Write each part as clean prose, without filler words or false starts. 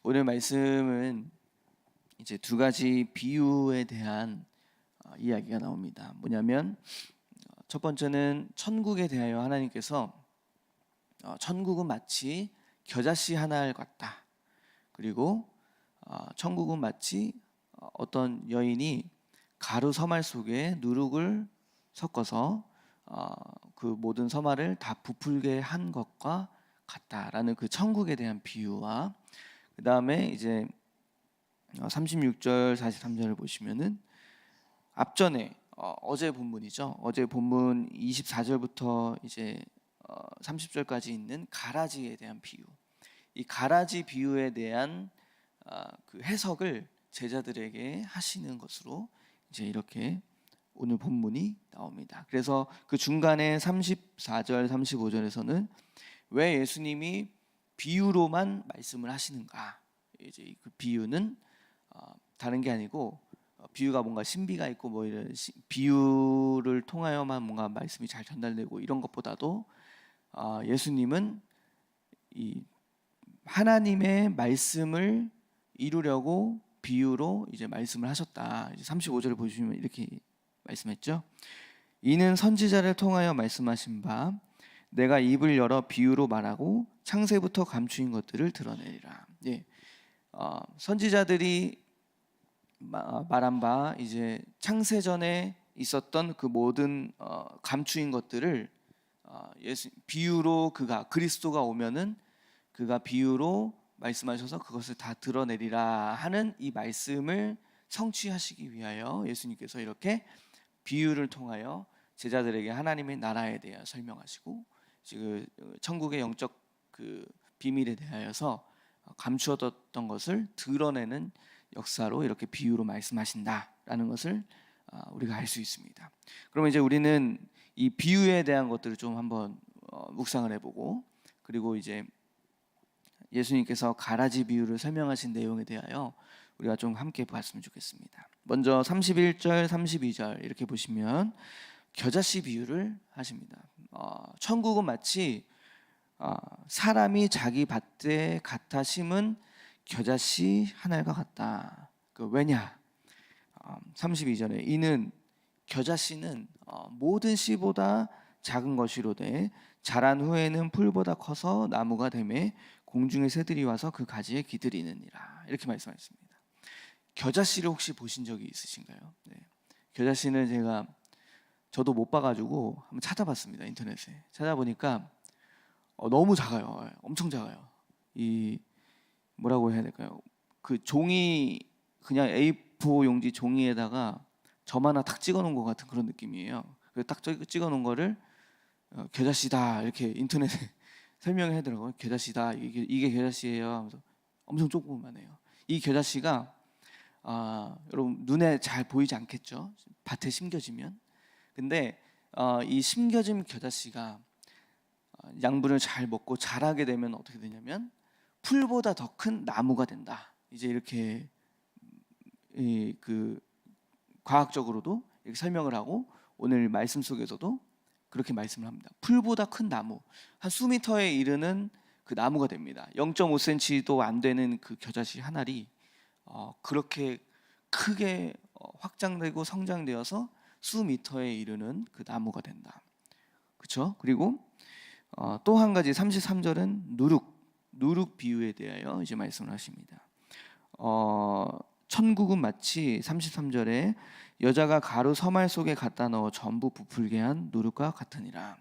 오늘 말씀은 이제 두 가지 비유에 대한 이야기가 나옵니다. 뭐냐면 첫 번째는 천국에 대하여 하나님께서 천국은 마치 겨자씨 하나를 같다. 그리고 천국은 마치 어떤 여인이 가루 서말 속에 누룩을 섞어서 그 모든 서말을 다 부풀게 한 것과 같다라는 그 천국에 대한 비유와 그 다음에 이제 36절 43절을 보시면은 앞전에 어제 본문이죠. 어제 본문 24절부터 이제 30절까지 있는 가라지에 대한 비유. 이 가라지 비유에 대한 그 해석을 제자들에게 하시는 것으로 이제 이렇게 오늘 본문이 나옵니다. 그래서 그 중간에 34절 35절에서는 왜 예수님이 비유로만 말씀을 하시는가? 이제 그 비유는 다른 게 아니고 비유가 뭔가 신비가 있고 뭐 이런 비유를 통하여만 뭔가 말씀이 잘 전달되고 이런 것보다도 예수님은 이 하나님의 말씀을 이루려고 비유로 이제 말씀을 하셨다. 이제 35절을 보시면 이렇게 말씀했죠. 이는 선지자를 통하여 말씀하신 바 내가 입을 열어 비유로 말하고 창세부터 감추인 것들을 드러내리라. 예. 선지자들이 말한 바 이제 창세 전에 있었던 그 모든 감추인 것들을 비유로 그리스도가 오면은 그가 비유로 말씀하셔서 그것을 다 드러내리라 하는 이 말씀을 성취하시기 위하여 예수님께서 이렇게 비유를 통하여 제자들에게 하나님의 나라에 대해 설명하시고 지금 천국의 영적 그 비밀에 대하여서 감추어뒀던 것을 드러내는 역사로 이렇게 비유로 말씀하신다라는 것을 우리가 알 수 있습니다. 그러면 이제 우리는 이 비유에 대한 것들을 좀 한번 묵상을 해보고 그리고 이제 예수님께서 가라지 비유를 설명하신 내용에 대하여 우리가 좀 함께 봤으면 좋겠습니다. 먼저 31절 32절 이렇게 보시면 겨자씨 비유를 하십니다. 천국은 마치 사람이 자기 밭에 갖다 심은 겨자씨 한 알과 같다. 왜냐? 32절에 이는 겨자씨는 모든 씨보다 작은 것이로되 자란 후에는 풀보다 커서 나무가 되매 공중의 새들이 와서 그 가지에 기들이느니라. 이렇게 말씀하셨습니다. 겨자씨를 혹시 보신 적이 있으신가요? 네. 겨자씨는 저도 못 봐가지고 한번 찾아봤습니다. 인터넷에 찾아보니까 너무 작아요. 엄청 작아요. 이 뭐라고 해야 될까요? 그 종이 그냥 A4 용지 종이에다가 점 하나 탁 찍어놓은 것 같은 그런 느낌이에요. 그래서 딱 찍어놓은 거를 겨자씨다 이렇게 인터넷에 설명을 하더라고요. 겨자씨다 이게 겨자씨예요 하면서 엄청 조그만해요. 이 겨자씨가 여러분 눈에 잘 보이지 않겠죠? 밭에 심겨지면. 근데 이 심겨진 겨자씨가 양분을 잘 먹고 자라게 되면 어떻게 되냐면 풀보다 더 큰 나무가 된다. 이제 이렇게 그 과학적으로도 이렇게 설명을 하고 오늘 말씀 속에서도 그렇게 말씀을 합니다. 풀보다 큰 나무, 한 수미터에 이르는 그 나무가 됩니다. 0.5cm도 안 되는 그 겨자씨 한 알이 그렇게 크게 확장되고 성장되어서 수미터에 이르는 그 나무가 된다. 그렇죠? 그리고 또 한 가지 33절은 누룩 비유에 대하여 이제 말씀을 하십니다. 천국은 마치 33절에 여자가 가루 서말 속에 갖다 넣어 전부 부풀게 한 누룩과 같으니라.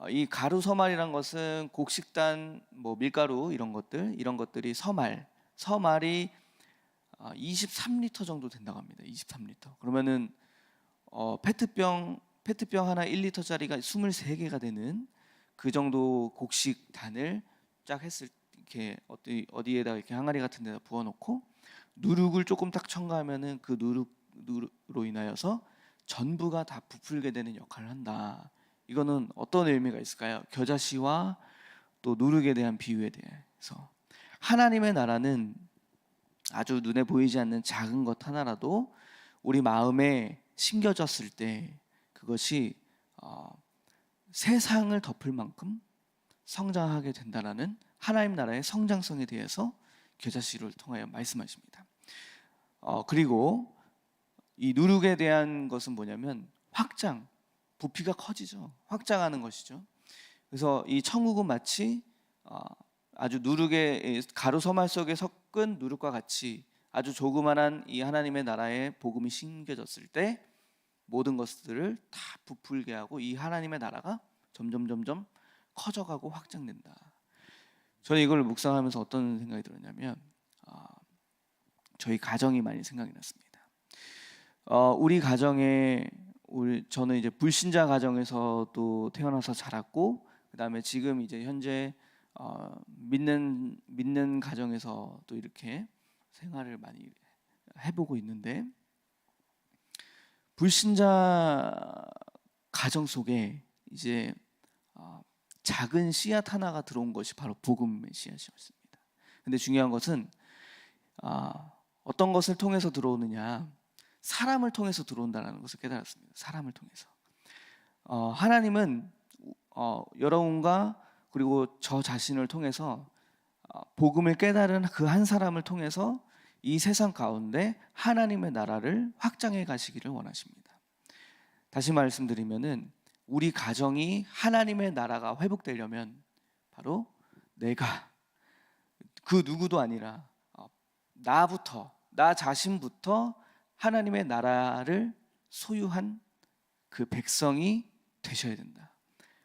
이 가루 서말이란 것은 곡식단, 뭐 밀가루 이런 것들이 서말이 23리터 정도 된다고 합니다. 23리터. 그러면은 페트병 하나 1리터짜리가 23개가 되는 그 정도 곡식단을 쫙 했을 이렇게 어디에다 이렇게 항아리 같은 데다 부어 놓고 누룩을 조금 딱 첨가하면은 그 누룩으로 인하여서 전부가 다 부풀게 되는 역할을 한다. 이거는 어떤 의미가 있을까요? 겨자씨와 또 누룩에 대한 비유에 대해서 하나님의 나라는 아주 눈에 보이지 않는 작은 것 하나라도 우리 마음에 심겨졌을 때 그것이 세상을 덮을 만큼 성장하게 된다라는 하나님 나라의 성장성에 대해서 겨자씨를 통하여 말씀하십니다. 그리고 이 누룩에 대한 것은 뭐냐면 확장, 부피가 커지죠. 확장하는 것이죠. 그래서 이 천국은 마치 아주 누룩의 가루 서말 속에 섞은 누룩과 같이 아주 조그만한 이 하나님의 나라에 복음이 심겨졌을 때 모든 것들을 다 부풀게 하고 이 하나님의 나라가 점점 커져가고 확장된다. 저는 이걸 묵상하면서 어떤 생각이 들었냐면 저희 가정이 많이 생각이 났습니다. 우리 가정에 저는 이제 불신자 가정에서도 태어나서 자랐고, 그다음에 지금 이제 현재 믿는 가정에서 또 이렇게 생활을 많이 해보고 있는데, 불신자 가정 속에 이제 작은 씨앗 하나가 들어온 것이 바로 복음의 씨앗이었습니다. 근데 중요한 것은 어떤 것을 통해서 들어오느냐, 사람을 통해서 들어온다는 것을 깨달았습니다. 사람을 통해서. 하나님은 여러분과 그리고 저 자신을 통해서 복음을 깨달은 그 한 사람을 통해서 이 세상 가운데 하나님의 나라를 확장해 가시기를 원하십니다. 다시 말씀드리면은 우리 가정이 하나님의 나라가 회복되려면 바로 내가 그 누구도 아니라 나 자신부터 하나님의 나라를 소유한 그 백성이 되셔야 된다.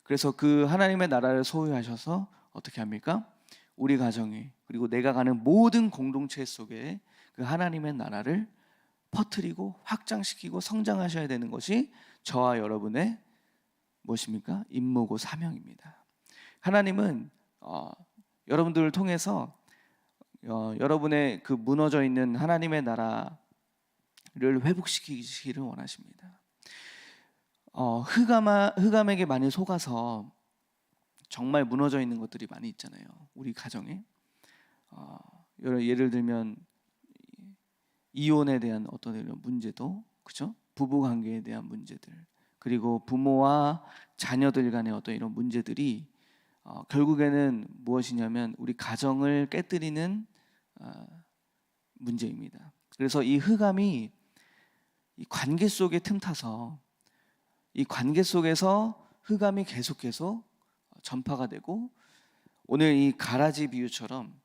그래서 그 하나님의 나라를 소유하셔서 어떻게 합니까? 우리 가정에 그리고 내가 가는 모든 공동체 속에 그 하나님의 나라를 퍼뜨리고 확장시키고 성장하셔야 되는 것이 저와 여러분의 무엇입니까? 임무고 사명입니다. 하나님은 여러분들을 통해서 여러분의 그 무너져 있는 하나님의 나라를 회복시키기를 원하십니다. 흑암에게 많이 속아서 정말 무너져 있는 것들이 많이 있잖아요. 우리 가정에 예를 들면 이혼에 대한 어떤 이런 문제도, 그렇죠? 부부 관계에 대한 문제들, 그리고 부모와 자녀들 간의 어떤 이런 문제들이 결국에는 무엇이냐면 우리 가정을 깨뜨리는 문제입니다. 그래서 이 흑암이 이 관계 속에 틈타서 이 관계 속에서 흑암이 계속 전파가 되고, 오늘 이 가라지 비유처럼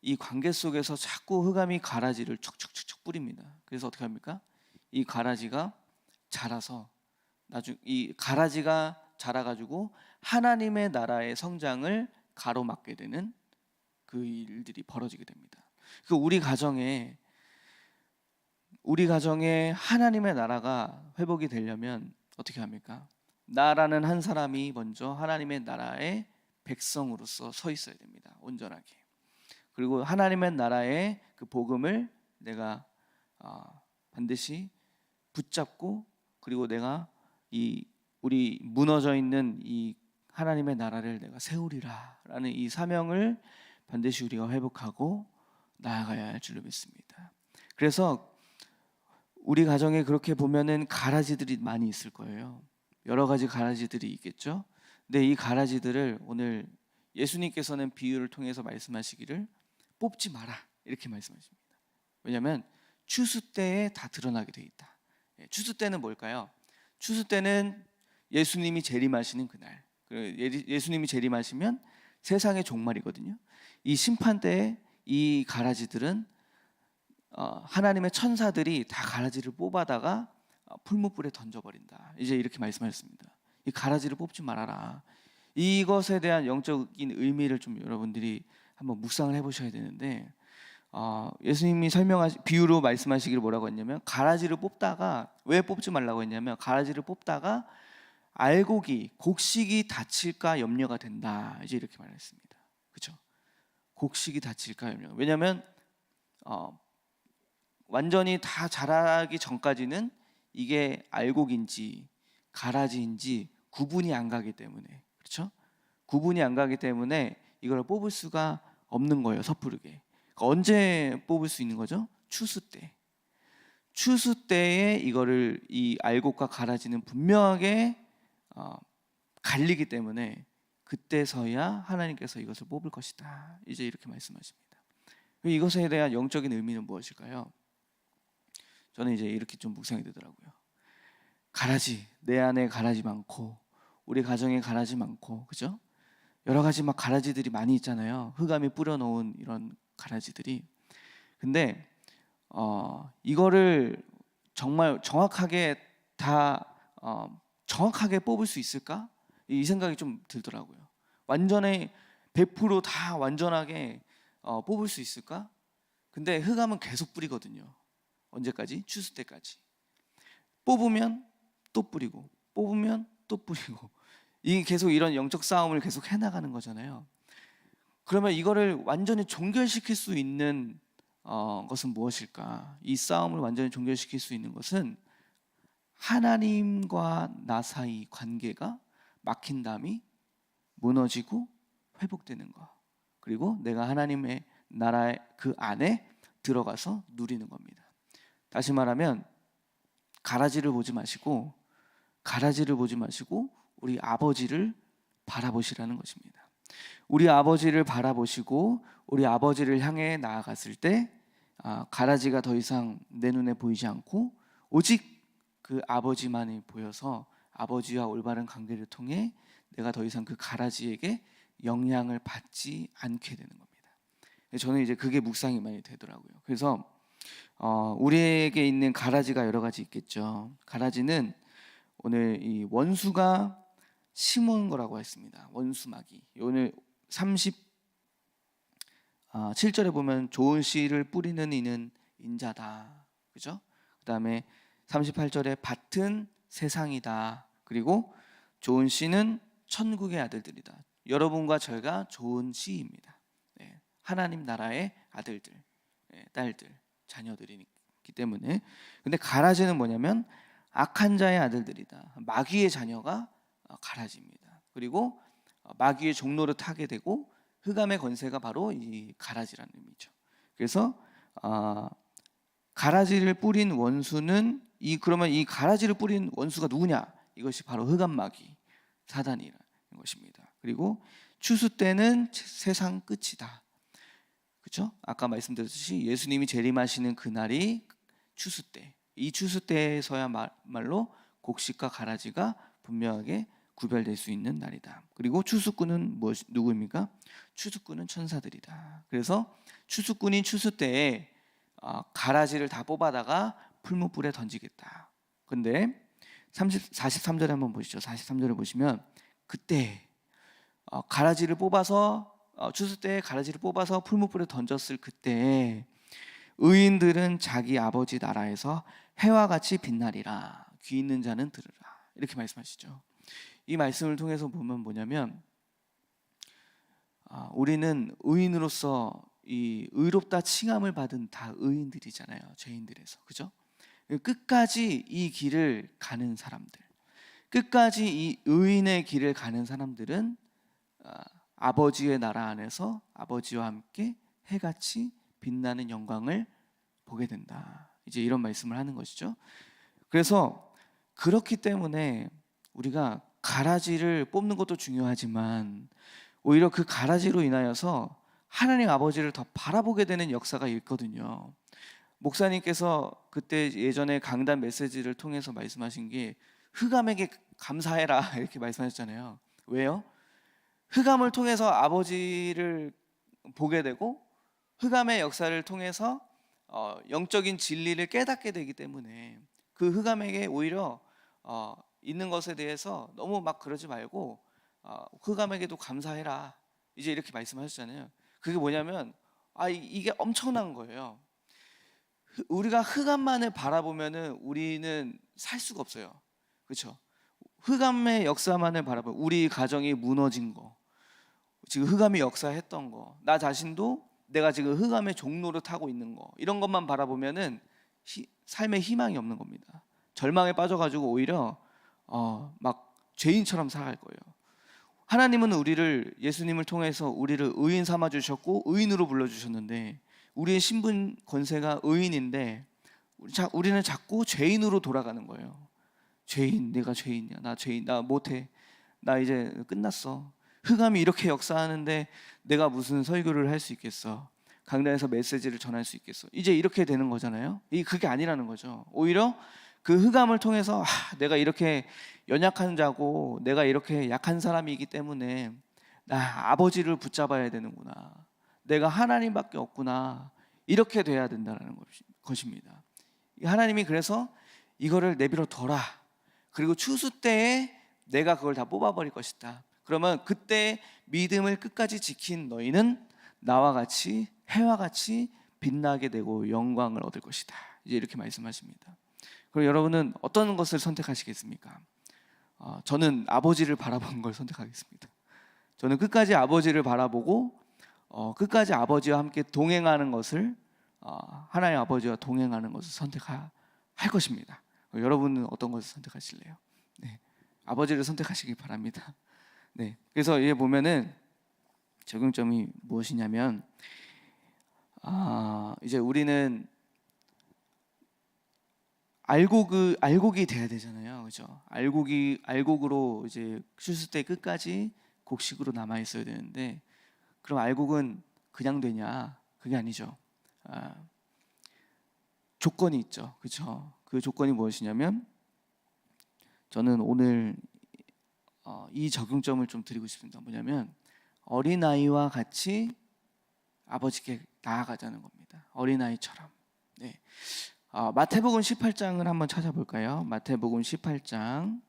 이 관계 속에서 자꾸 흑암이 가라지를 촉촉촉촉 뿌립니다. 그래서 어떻게 합니까? 이 가라지가 자라서 이 가라지가 자라가지고 하나님의 나라의 성장을 가로막게 되는 그 일들이 벌어지게 됩니다. 그 우리 가정에 하나님의 나라가 회복이 되려면 어떻게 합니까? 나라는 한 사람이 먼저 하나님의 나라의 백성으로서 서 있어야 됩니다. 온전하게. 그리고 하나님의 나라의 그 복음을 내가 반드시 붙잡고, 그리고 내가 우리 무너져 있는 이 하나님의 나라를 내가 세우리라라는 이 사명을 반드시 우리가 회복하고 나아가야 할 줄로 믿습니다. 그래서 우리 가정에 그렇게 보면은 가라지들이 많이 있을 거예요. 여러 가지 가라지들이 있겠죠. 근데 이 가라지들을 오늘 예수님께서는 비유를 통해서 말씀하시기를 뽑지 마라 이렇게 말씀하십니다. 왜냐하면 추수 때에 다 드러나게 돼 있다. 추수 때는 뭘까요? 추수 때는 예수님이 재림하시는 그날. 예수님이 재림하시면 세상의 종말이거든요. 이 심판 때에 이 가라지들은 하나님의 천사들이 다 가라지를 뽑아다가 풀무불에 던져버린다. 이제 이렇게 말씀하셨습니다. 이 가라지를 뽑지 말아라. 이것에 대한 영적인 의미를 좀 여러분들이 한번 묵상을 해보셔야 되는데, 예수님이 비유로 말씀하시기를 뭐라고 했냐면, 가라지를 뽑다가, 왜 뽑지 말라고 했냐면 가라지를 뽑다가 곡식이 다칠까 염려가 된다. 이제 이렇게 말했습니다. 그렇죠? 곡식이 다칠까 염려. 왜냐하면 완전히 다 자라기 전까지는 이게 알곡인지 가라지인지 구분이 안 가기 때문에, 그렇죠? 구분이 안 가기 때문에 이걸 뽑을 수가 없는 거예요, 섣부르게. 그러니까 언제 뽑을 수 있는 거죠? 추수 때. 추수 때에 이 알곡과 가라지는 분명하게 갈리기 때문에 그때서야 하나님께서 이것을 뽑을 것이다. 이제 이렇게 말씀하십니다. 그리고 이것에 대한 영적인 의미는 무엇일까요? 저는 이제 이렇게 좀 묵상이 되더라고요. 가라지, 내 안에 가라지 많고 우리 가정에 가라지 많고, 그죠? 여러 가지 막 가라지들이 많이 있잖아요. 흑암이 뿌려놓은 이런 가라지들이. 근데 이거를 정말 정확하게 다 정확하게 뽑을 수 있을까? 이 생각이 좀 들더라고요. 완전히 100%다 완전하게 뽑을 수 있을까? 근데 흑암은 계속 뿌리거든요. 언제까지? 추수 때까지. 뽑으면 또 뿌리고, 뽑으면 또 뿌리고, 이게 계속 이런 영적 싸움을 계속 해나가는 거잖아요. 그러면 이거를 완전히 종결시킬 수 있는 것은 무엇일까? 이 싸움을 완전히 종결시킬 수 있는 것은 하나님과 나 사이 관계가 막힌 담이 무너지고 회복되는 것, 그리고 내가 하나님의 나라의 그 안에 들어가서 누리는 겁니다. 다시 말하면 가라지를 보지 마시고 우리 아버지를 바라보시라는 것입니다. 우리 아버지를 바라보시고 우리 아버지를 향해 나아갔을 때 가라지가 더 이상 내 눈에 보이지 않고 오직 그 아버지만이 보여서 아버지와 올바른 관계를 통해 내가 더 이상 그 가라지에게 영향을 받지 않게 되는 겁니다. 저는 이제 그게 묵상이 많이 되더라고요. 그래서 우리에게 있는 가라지가 여러 가지 있겠죠. 가라지는 오늘 이 원수가 심은 거라고 했습니다. 원수마귀. 오늘 37절에 보면 좋은 씨를 뿌리는 이는 인자다. 그죠? 그다음에 38절에 밭은 세상이다. 그리고 좋은 씨는 천국의 아들들이다. 여러분과 저희가 좋은 씨입니다. 네, 하나님 나라의 아들들, 네, 딸들, 자녀들이기 때문에. 근데 가라지는 뭐냐면 악한 자의 아들들이다. 마귀의 자녀가 가라지입니다. 그리고 마귀의 종로를 타게 되고 흑암의 권세가 바로 이 가라지라는 의미죠. 그래서 가라지를 뿌린 원수는 그러면 이 가라지를 뿌린 원수가 누구냐? 이것이 바로 흑암 마귀 사단이라는 것입니다. 그리고 추수 때는 세상 끝이다. 그렇죠? 아까 말씀드렸듯이 예수님이 재림하시는 그날이 추수 때. 이 추수 때에서야말로 곡식과 가라지가 분명하게 구별될 수 있는 날이다. 그리고 추수꾼은 누구입니까? 추수꾼은 천사들이다. 그래서 추수꾼인 추수 때에 가라지를 다 뽑아다가 풀무불에 던지겠다. 근데 43절에 한번 보시죠. 43절을 보시면 그때 가라지를 뽑아서 추수 때에 가라지를 뽑아서 풀무불에 던졌을 그때 의인들은 자기 아버지 나라에서 해와 같이 빛나리라. 귀 있는 자는 들으라. 이렇게 말씀하시죠. 이 말씀을 통해서 보면 뭐냐면 우리는 의인으로서 이 의롭다 칭함을 받은 다 의인들이잖아요. 죄인들에서. 그죠? 끝까지 이 길을 가는 사람들, 끝까지 이 의인의 길을 가는 사람들은 아버지의 나라 안에서 아버지와 함께 해같이 빛나는 영광을 보게 된다. 이제 이런 말씀을 하는 것이죠. 그래서 그렇기 때문에 우리가 가라지를 뽑는 것도 중요하지만 오히려 그 가라지로 인하여서 하나님 아버지를 더 바라보게 되는 역사가 있거든요. 목사님께서 그때 예전에 강단 메시지를 통해서 말씀하신 게 흑암에게 감사해라 이렇게 말씀하셨잖아요. 왜요? 흑암을 통해서 아버지를 보게 되고 흑암의 역사를 통해서 영적인 진리를 깨닫게 되기 때문에 그 흑암에게 오히려 있는 것에 대해서 너무 막 그러지 말고 흑암에게도 감사해라 이제 이렇게 말씀하셨잖아요. 그게 뭐냐면 이게 엄청난 거예요. 우리가 흑암만을 바라보면은 우리는 살 수가 없어요. 그렇죠? 흑암의 역사만을 바라보면 우리 가정이 무너진 거, 지금 흑암이 역사했던 거, 나 자신도 내가 지금 흑암의 종로를 타고 있는 거, 이런 것만 바라보면은 삶에 희망이 없는 겁니다. 절망에 빠져가지고 오히려 막 죄인처럼 살아갈 거예요. 하나님은 예수님을 통해서 우리를 의인 삼아 주셨고 의인으로 불러 주셨는데 우리의 신분 권세가 의인인데 우리는 자꾸 죄인으로 돌아가는 거예요. 죄인, 내가 죄인이야. 나 죄인, 나 못해. 나 이제 끝났어. 흑암이 이렇게 역사하는데 내가 무슨 설교를 할 수 있겠어. 강단에서 메시지를 전할 수 있겠어? 이제 이렇게 되는 거잖아요. 그게 아니라는 거죠. 오히려 그 흑암을 통해서 내가 이렇게 연약한 자고 내가 이렇게 약한 사람이기 때문에 나 아버지를 붙잡아야 되는구나. 내가 하나님밖에 없구나. 이렇게 돼야 된다는 것입니다. 하나님이 그래서 이거를 내버려 둬라. 그리고 추수 때에 내가 그걸 다 뽑아버릴 것이다. 그러면 그때 믿음을 끝까지 지킨 너희는 나와 같이 해와 같이 빛나게 되고 영광을 얻을 것이다. 이제 이렇게 말씀하십니다. 그럼 여러분은 어떤 것을 선택하시겠습니까? 저는 아버지를 바라보는 걸 선택하겠습니다. 저는 끝까지 아버지를 바라보고 끝까지 아버지와 함께 동행하는 것을 하나님 아버지와 동행하는 것을 선택할 것입니다. 여러분은 어떤 것을 선택하실래요? 네, 아버지를 선택하시기 바랍니다. 네, 그래서 여기 보면은 적용점이 무엇이냐면 이제 우리는 알곡이 돼야 되잖아요, 그렇죠? 알곡으로 이제 추수 때 끝까지 곡식으로 남아 있어야 되는데, 그럼 알곡은 그냥 되냐? 그게 아니죠. 조건이 있죠, 그렇죠? 그 조건이 무엇이냐면 저는 오늘 이 적용점을 좀 드리고 싶습니다. 뭐냐면 어린아이와 같이 아버지께 나아가자는 겁니다. 어린아이처럼. 네. 마태복음 18장을 한번 찾아볼까요? 마태복음 18장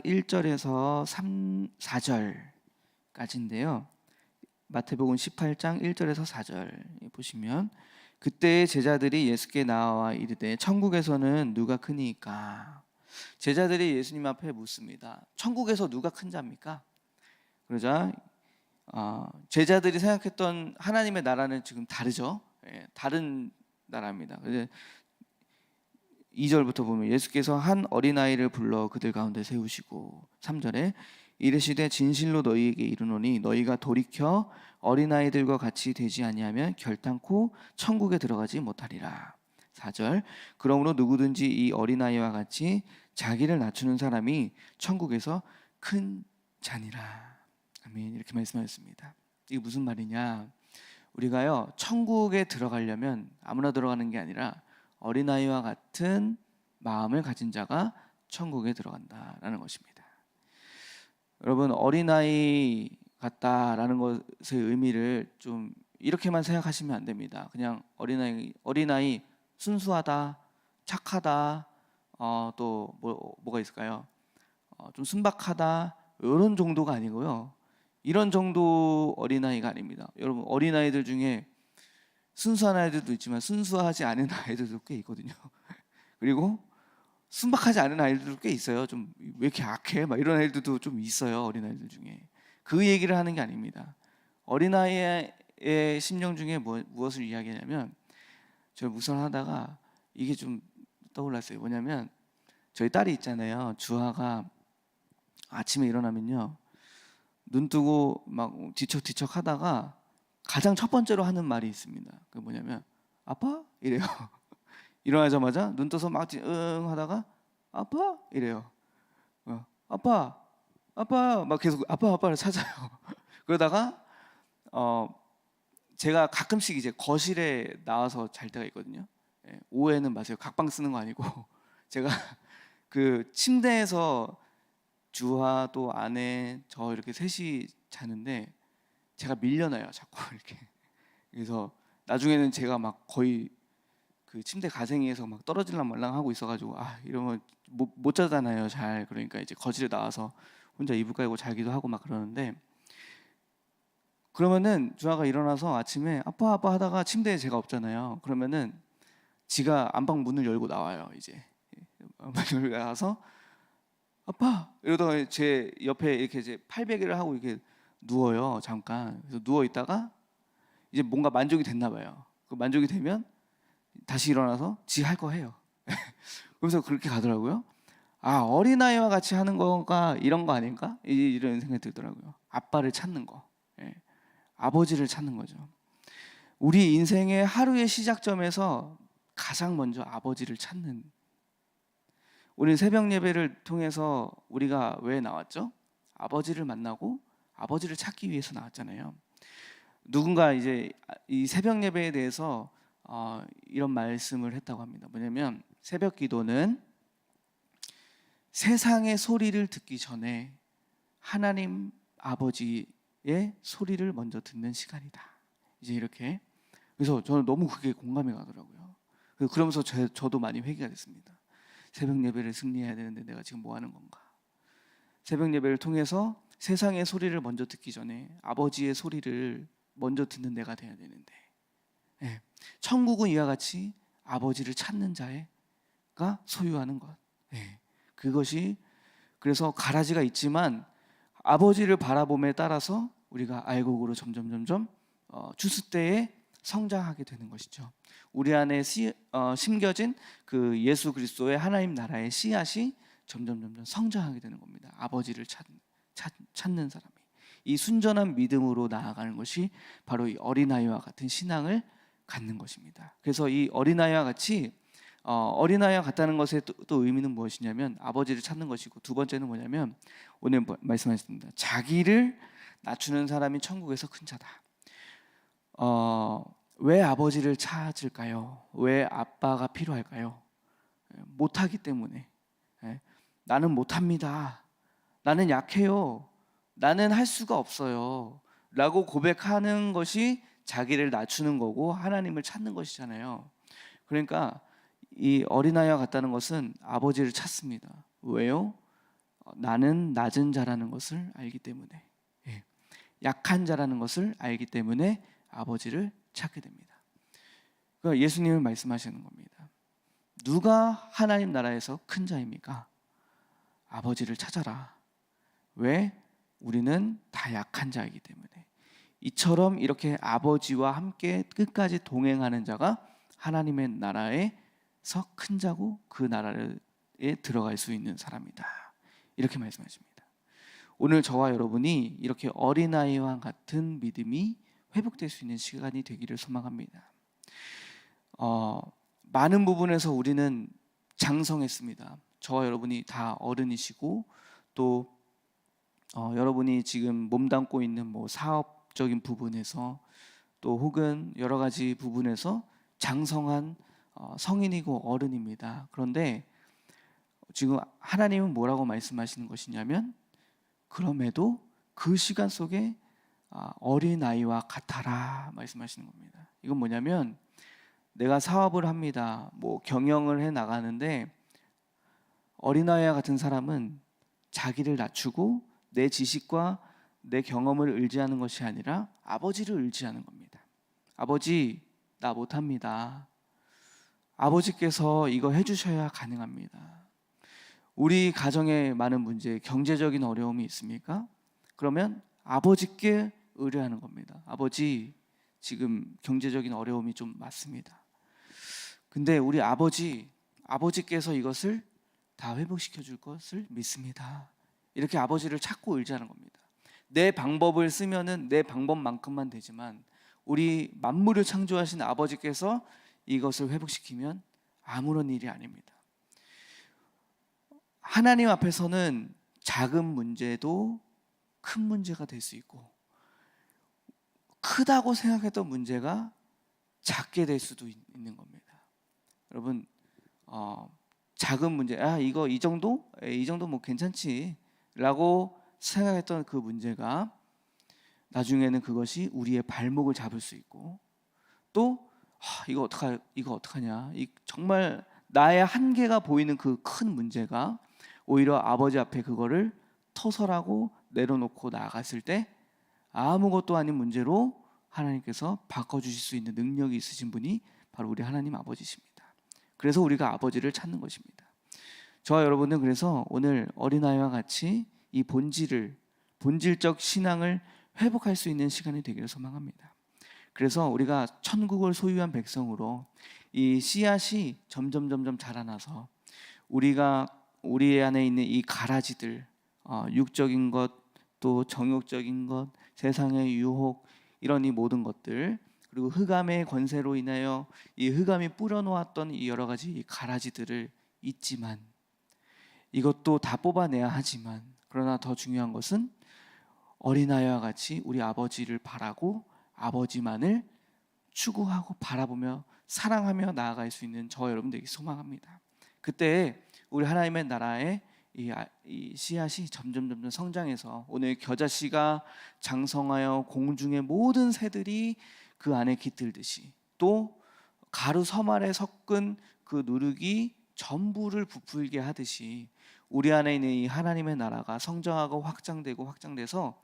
1절에서 4절까지인데요. 마태복음 18장 1절에서 4절 보시면 그때 제자들이 예수께 나와 이르되 천국에서는 누가 크니까? 제자들이 예수님 앞에 묻습니다. 천국에서 누가 큰 자입니까? 그러자 제자들이 생각했던 하나님의 나라는 지금 다르죠. 다른 나라입니다. 2절부터 보면 예수께서 한 어린아이를 불러 그들 가운데 세우시고 3절에 이르시되 진실로 너희에게 이르노니 너희가 돌이켜 어린아이들과 같이 되지 아니하면 결단코 천국에 들어가지 못하리라. 4절 그러므로 누구든지 이 어린아이와 같이 자기를 낮추는 사람이 천국에서 큰 자니라. 아멘. 이렇게 말씀하셨습니다. 이게 무슨 말이냐? 우리가요 천국에 들어가려면 아무나 들어가는 게 아니라 어린아이와 같은 마음을 가진 자가 천국에 들어간다라는 것입니다. 여러분, 어린아이 같다라는 것의 의미를 좀 이렇게만 생각하시면 안 됩니다. 그냥 어린아이 순수하다, 착하다, 또 뭐가 있을까요? 좀 순박하다, 이런 정도가 아니고요. 이런 정도 어린아이가 아닙니다. 여러분, 어린아이들 중에 순수한 아이들도 있지만 순수하지 않은 아이들도 꽤 있거든요. 그리고 순박하지 않은 아이들도 꽤 있어요. 좀 왜 이렇게 악해? 막 이런 아이들도 좀 있어요. 어린아이들 중에. 그 얘기를 하는 게 아닙니다. 어린아이의 심령 중에 무엇을 이야기하냐면, 제가 묵상하다가 이게 좀 떠올랐어요. 뭐냐면 저희 딸이 있잖아요. 주하가 아침에 일어나면요 눈 뜨고 막 뒤척뒤척 하다가 가장 첫 번째로 하는 말이 있습니다. 그게 뭐냐면 아빠? 이래요. 일어나자마자 눈 떠서 막 응 하다가 아빠? 이래요. 아빠 막 계속 아빠를 찾아요. 그러다가 제가 가끔씩 이제 거실에 나와서 잘 때가 있거든요. 오해는 마세요. 각방 쓰는 거 아니고 제가 그 침대에서 주하 또 아내 저 이렇게 셋이 자는데 제가 밀려나요 자꾸 이렇게. 그래서 나중에는 제가 막 거의 그 침대 가생이에서 막 떨어질랑 말랑 하고 있어가지고 이러면 못 자잖아요 잘. 그러니까 이제 거실에 나와서 혼자 이불 깔고 자기도 하고 막 그러는데, 그러면은 주하가 일어나서 아침에 아빠 하다가 침대에 제가 없잖아요. 그러면은 지가 안방 문을 열고 나와요. 이제 안방 열고 나와서 아빠 이러다가 제 옆에 이렇게 이제 팔베개를 하고 이렇게 누워요 잠깐. 그래서 누워 있다가 이제 뭔가 만족이 됐나 봐요. 그 만족이 되면 다시 일어나서 지 할 거 해요. 그래서 그렇게 가더라고요. 어린아이와 같이 하는 거가 이런 거 아닌가? 이런 생각이 들더라고요. 아빠를 찾는 거, 아버지를 찾는 거죠. 우리 인생의 하루의 시작점에서 가장 먼저 아버지를 찾는. 우리 새벽 예배를 통해서 우리가 왜 나왔죠? 아버지를 만나고 아버지를 찾기 위해서 나왔잖아요. 누군가 이제 이 새벽 예배에 대해서 이런 말씀을 했다고 합니다. 뭐냐면 새벽 기도는 세상의 소리를 듣기 전에 하나님 아버지의 소리를 먼저 듣는 시간이다. 이제 이렇게. 그래서 저는 너무 그게 공감이 가더라고요. 그러면서 저도 많이 회개가 됐습니다. 새벽 예배를 승리해야 되는데 내가 지금 뭐 하는 건가? 새벽 예배를 통해서 세상의 소리를 먼저 듣기 전에 아버지의 소리를 먼저 듣는 내가 돼야 되는데, 예. 천국은 이와 같이 아버지를 찾는 자가 소유하는 것. 예. 그것이 그래서 가라지가 있지만 아버지를 바라봄에 따라서 우리가 알곡으로 점점 추수 때에 성장하게 되는 것이죠. 우리 안에 심겨진 그 예수 그리스도의 하나님 나라의 씨앗이 점점 성장하게 되는 겁니다. 아버지를 찾는 사람이 이 순전한 믿음으로 나아가는 것이 바로 이 어린아이와 같은 신앙을 갖는 것입니다. 그래서 이 어린아이와 같이 어린아이와 같다는 것의 또 의미는 무엇이냐면 아버지를 찾는 것이고, 두 번째는 뭐냐면 오늘 말씀하셨습니다. 자기를 낮추는 사람이 천국에서 큰 자다. 왜 아버지를 찾을까요? 왜 아빠가 필요할까요? 못하기 때문에. 나는 못합니다. 나는 약해요. 나는 할 수가 없어요. 라고 고백하는 것이 자기를 낮추는 거고 하나님을 찾는 것이잖아요. 그러니까 이 어린아이와 같다는 것은 아버지를 찾습니다. 왜요? 나는 낮은 자라는 것을 알기 때문에, 약한 자라는 것을 알기 때문에 아버지를 찾게 됩니다. 그러니까 예수님은 말씀하시는 겁니다. 누가 하나님 나라에서 큰 자입니까? 아버지를 찾아라. 왜? 우리는 다 약한 자이기 때문에. 이처럼 이렇게 아버지와 함께 끝까지 동행하는 자가 하나님의 나라에서 큰 자고 그 나라에 들어갈 수 있는 사람이다. 이렇게 말씀하십니다. 오늘 저와 여러분이 이렇게 어린아이와 같은 믿음이 회복될 수 있는 시간이 되기를 소망합니다. 많은 부분에서 우리는 장성했습니다. 저와 여러분이 다 어른이시고 또 여러분이 지금 몸담고 있는 뭐 사업적인 부분에서 또 혹은 여러 가지 부분에서 장성한 성인이고 어른입니다. 그런데 지금 하나님은 뭐라고 말씀하시는 것이냐면 그럼에도 그 시간 속에 어린아이와 같아라 말씀하시는 겁니다. 이건 뭐냐면 내가 사업을 합니다. 뭐 경영을 해 나가는데 어린아이와 같은 사람은 자기를 낮추고 내 지식과 내 경험을 의지하는 것이 아니라 아버지를 의지하는 겁니다. 아버지, 나 못합니다. 아버지께서 이거 해주셔야 가능합니다. 우리 가정에 많은 문제, 경제적인 어려움이 있습니까? 그러면 아버지께 의뢰하는 겁니다. 아버지, 지금 경제적인 어려움이 좀 많습니다. 근데 우리 아버지께서 이것을 다 회복시켜 줄 것을 믿습니다. 이렇게 아버지를 찾고 의지하는 겁니다. 내 방법을 쓰면은 내 방법만큼만 되지만 우리 만물을 창조하신 아버지께서 이것을 회복시키면 아무런 일이 아닙니다. 하나님 앞에서는 작은 문제도 큰 문제가 될 수 있고 크다고 생각했던 문제가 작게 될 수도 있는 겁니다. 여러분, 작은 문제, 이거 이 정도 뭐 괜찮지라고 생각했던 그 문제가 나중에는 그것이 우리의 발목을 잡을 수 있고 또 이거 어떡하냐, 정말 나의 한계가 보이는 그 큰 문제가 오히려 아버지 앞에 그거를 터설하고 내려놓고 나아갔을 때 아무것도 아닌 문제로 하나님께서 바꿔주실 수 있는 능력이 있으신 분이 바로 우리 하나님 아버지십니다. 그래서 우리가 아버지를 찾는 것입니다. 저와 여러분은 그래서 오늘 어린아이와 같이 이 본질적 신앙을 회복할 수 있는 시간이 되기를 소망합니다. 그래서 우리가 천국을 소유한 백성으로 이 씨앗이 점점 자라나서 우리 안에 있는 이 가라지들, 육적인 것, 또 정욕적인 것, 세상의 유혹, 이런 이 모든 것들, 그리고 흑암의 권세로 인하여 이 흑암이 뿌려놓았던 이 여러 가지 이 가라지들을 잊지만, 이것도 다 뽑아내야 하지만, 그러나 더 중요한 것은 어린아이와 같이 우리 아버지를 바라고 아버지만을 추구하고 바라보며 사랑하며 나아갈 수 있는 저와 여러분 되기 소망합니다. 그때 우리 하나님의 나라의 이 씨앗이 점점 성장해서 오늘 겨자씨가 장성하여 공중의 모든 새들이 그 안에 깃들듯이, 또 가루 섬 아래 섞은 그 누룩이 전부를 부풀게 하듯이 우리 안에 있는 이 하나님의 나라가 성장하고 확장돼서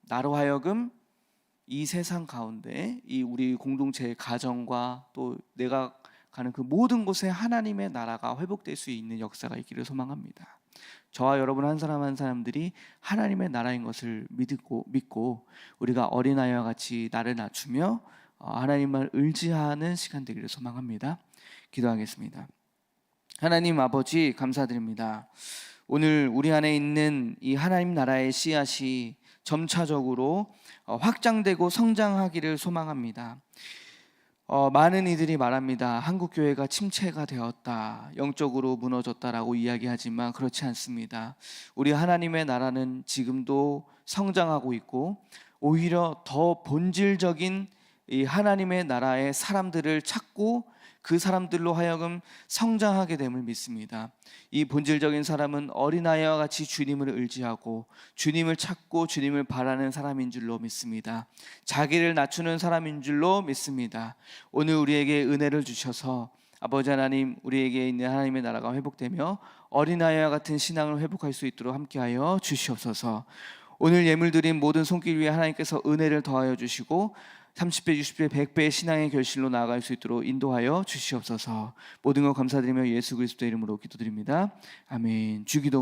나로 하여금 이 세상 가운데 이 우리 공동체의 가정과 또 내가 가는 그 모든 곳에 하나님의 나라가 회복될 수 있는 역사가 있기를 소망합니다. 저와 여러분 한 사람 한 사람들이 하나님의 나라인 것을 믿고 우리가 어린아이와 같이 나를 낮추며 하나님을 의지하는 시간 되기를 소망합니다. 기도하겠습니다. 하나님 아버지, 감사드립니다. 오늘 우리 안에 있는 이 하나님 나라의 씨앗이 점차적으로 확장되고 성장하기를 소망합니다. 많은 이들이 말합니다. 한국교회가 침체가 되었다, 영적으로 무너졌다라고 이야기하지만 그렇지 않습니다. 우리 하나님의 나라는 지금도 성장하고 있고 오히려 더 본질적인 이 하나님의 나라의 사람들을 찾고 그 사람들로 하여금 성장하게 됨을 믿습니다. 이 본질적인 사람은 어린아이와 같이 주님을 의지하고 주님을 찾고 주님을 바라는 사람인 줄로 믿습니다. 자기를 낮추는 사람인 줄로 믿습니다. 오늘 우리에게 은혜를 주셔서 아버지 하나님, 우리에게 있는 하나님의 나라가 회복되며 어린아이와 같은 신앙을 회복할 수 있도록 함께하여 주시옵소서. 오늘 예물 드린 모든 손길 위에 하나님께서 은혜를 더하여 주시고 30배, 60배, 100배의 신앙의 결실로 나아갈 수 있도록 인도하여 주시옵소서. 모든 것 감사드리며 예수 그리스도의 이름으로 기도드립니다. 아멘. 주기도